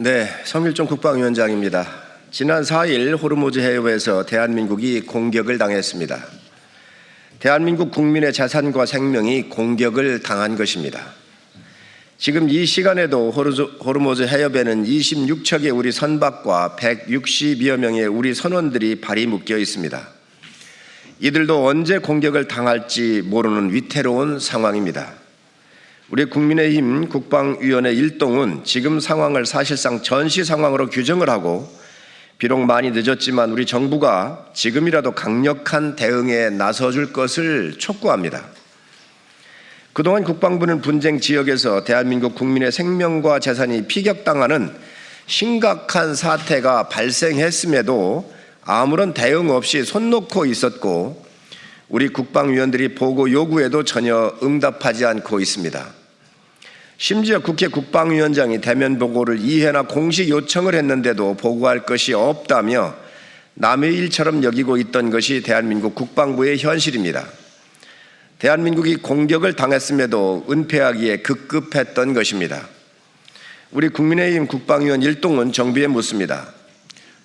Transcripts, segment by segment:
네, 성일종 국방위원장입니다. 지난 4일 호르무즈 해협에서 대한민국이 공격을 당했습니다. 대한민국 국민의 재산과 생명이 공격을 당한 것입니다. 지금 이 시간에도 호르무즈 해협에는 26척의 우리 선박과 160여 명의 우리 선원들이 발이 묶여 있습니다. 이들도 언제 공격을 당할지 모르는 위태로운 상황입니다. 우리 국민의힘 국방위원회 일동은 지금 상황을 사실상 전시 상황으로 규정을 하고 비록 많이 늦었지만 우리 정부가 지금이라도 강력한 대응에 나서줄 것을 촉구합니다. 그동안 국방부는 분쟁 지역에서 대한민국 국민의 생명과 재산이 피격당하는 심각한 사태가 발생했음에도 아무런 대응 없이 손 놓고 있었고 우리 국방위원들이 보고 요구에도 전혀 응답하지 않고 있습니다. 심지어 국회 국방위원장이 대면 보고를 2회나 공식 요청을 했는데도 보고할 것이 없다며 남의 일처럼 여기고 있던 것이 대한민국 국방부의 현실입니다. 대한민국이 공격을 당했음에도 은폐하기에 급급했던 것입니다. 우리 국민의힘 국방위원 일동은 정부에 묻습니다.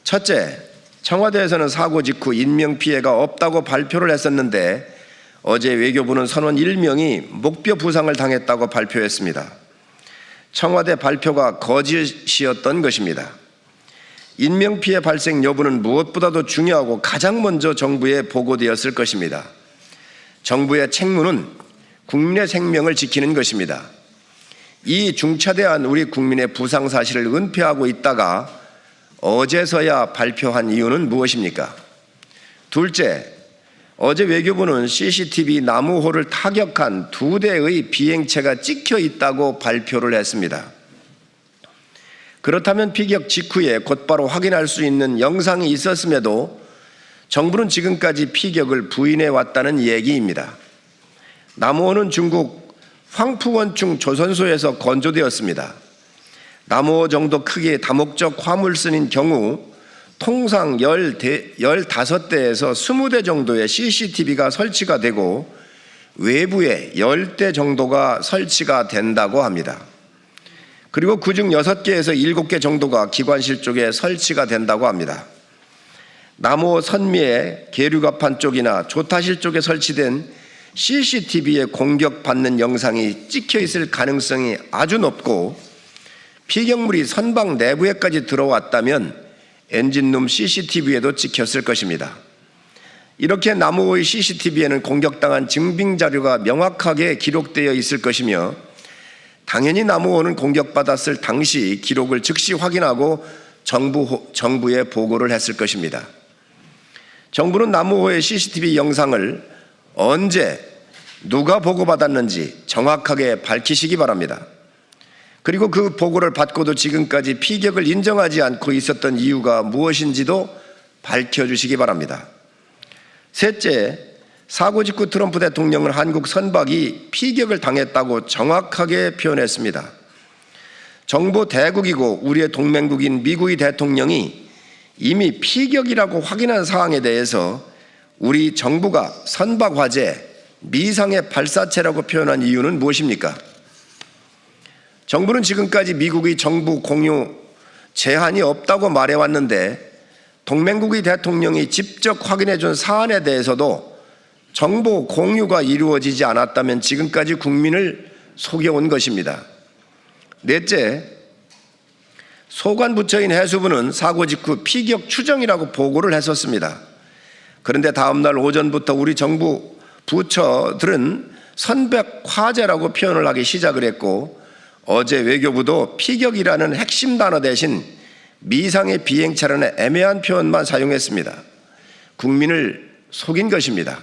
첫째, 청와대에서는 사고 직후 인명피해가 없다고 발표를 했었는데 어제 외교부는 선원 1명이 목뼈 부상을 당했다고 발표했습니다. 청와대 발표가 거짓이었던 것입니다. 인명피해 발생 여부는 무엇보다도 중요하고 가장 먼저 정부에 보고되었을 것입니다. 정부의 책무는 국민의 생명을 지키는 것입니다. 이 중차대한 우리 국민의 부상 사실을 은폐하고 있다가 어제서야 발표한 이유는 무엇입니까? 둘째, 어제 외교부는 CCTV 나무호를 타격한 2대의 비행체가 찍혀 있다고 발표를 했습니다. 그렇다면 피격 직후에 곧바로 확인할 수 있는 영상이 있었음에도 정부는 지금까지 피격을 부인해 왔다는 얘기입니다. 나무호는 중국 황푸원충 조선소에서 건조되었습니다. 나무호 정도 크기의 다목적 화물선인 경우 통상 15대에서 20대 정도의 CCTV가 설치가 되고 외부에 10대 정도가 설치가 된다고 합니다. 그리고 그중 6개에서 7개 정도가 기관실 쪽에 설치가 된다고 합니다. 나무호 선미의 계류갑판 쪽이나 조타실 쪽에 설치된 CCTV에 공격받는 영상이 찍혀 있을 가능성이 아주 높고 피격물이 선박 내부에까지 들어왔다면 엔진룸 CCTV에도 찍혔을 것입니다. 이렇게 나무호의 CCTV에는 공격당한 증빙 자료가 명확하게 기록되어 있을 것이며 당연히 나무호는 공격받았을 당시 기록을 즉시 확인하고 정부에 보고를 했을 것입니다. 정부는 나무호의 CCTV 영상을 언제 누가 보고받았는지 정확하게 밝히시기 바랍니다. 그리고 그 보고를 받고도 지금까지 피격을 인정하지 않고 있었던 이유가 무엇인지도 밝혀주시기 바랍니다. 셋째, 사고 직후 트럼프 대통령은 한국 선박이 피격을 당했다고 정확하게 표현했습니다. 정보 대국이고 우리의 동맹국인 미국의 대통령이 이미 피격이라고 확인한 사항에 대해서 우리 정부가 선박 화재, 미상의 발사체라고 표현한 이유는 무엇입니까? 정부는 지금까지 미국의 정부 공유 제한이 없다고 말해왔는데 동맹국의 대통령이 직접 확인해 준 사안에 대해서도 정보 공유가 이루어지지 않았다면 지금까지 국민을 속여온 것입니다. 넷째, 소관부처인 해수부는 사고 직후 피격 추정이라고 보고를 했었습니다. 그런데 다음날 오전부터 우리 정부 부처들은 선박 화재라고 표현을 하기 시작을 했고 어제 외교부도 피격이라는 핵심 단어 대신 미상의 비행체라는 애매한 표현만 사용했습니다. 국민을 속인 것입니다.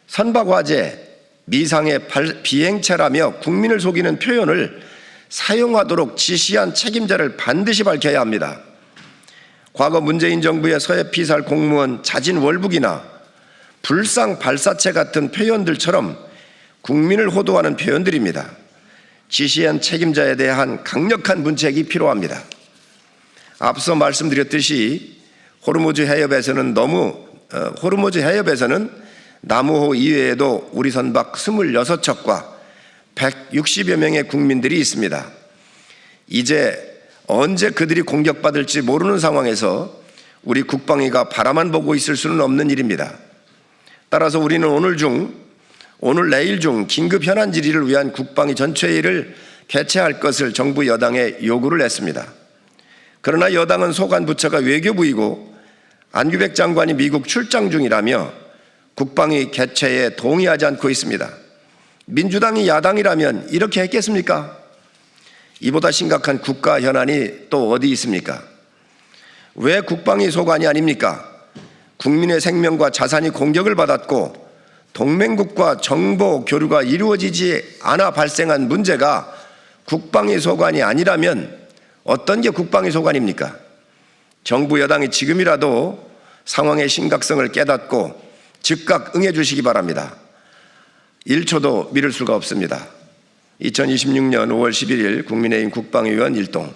선박 화재, 미상의 비행체라며 국민을 속이는 표현을 사용하도록 지시한 책임자를 반드시 밝혀야 합니다. 과거 문재인 정부의 서해 피살 공무원 자진 월북이나 불상 발사체 같은 표현들처럼 국민을 호도하는 표현들입니다. 지시한 책임자에 대한 강력한 문책이 필요합니다. 앞서 말씀드렸듯이 호르무즈 해협에서는 나무호 이외에도 우리 선박 26척과 160여 명의 국민들이 있습니다. 이제 언제 그들이 공격받을지 모르는 상황에서 우리 국방위가 바라만 보고 있을 수는 없는 일입니다. 따라서 우리는 오늘 내일 중 긴급 현안 질의를 위한 국방위 전체회의를 개최할 것을 정부 여당에 요구를 했습니다. 그러나 여당은 소관 부처가 외교부이고 안규백 장관이 미국 출장 중이라며 국방위 개최에 동의하지 않고 있습니다. 민주당이 야당이라면 이렇게 했겠습니까? 이보다 심각한 국가 현안이 또 어디 있습니까? 왜 국방위 소관이 아닙니까? 국민의 생명과 자산이 공격을 받았고 동맹국과 정보 교류가 이루어지지 않아 발생한 문제가 국방위 소관이 아니라면 어떤 게 국방위 소관입니까? 정부 여당이 지금이라도 상황의 심각성을 깨닫고 즉각 응해 주시기 바랍니다. 1초도 미룰 수가 없습니다. 2026년 5월 11일 국민의힘 국방위원 일동.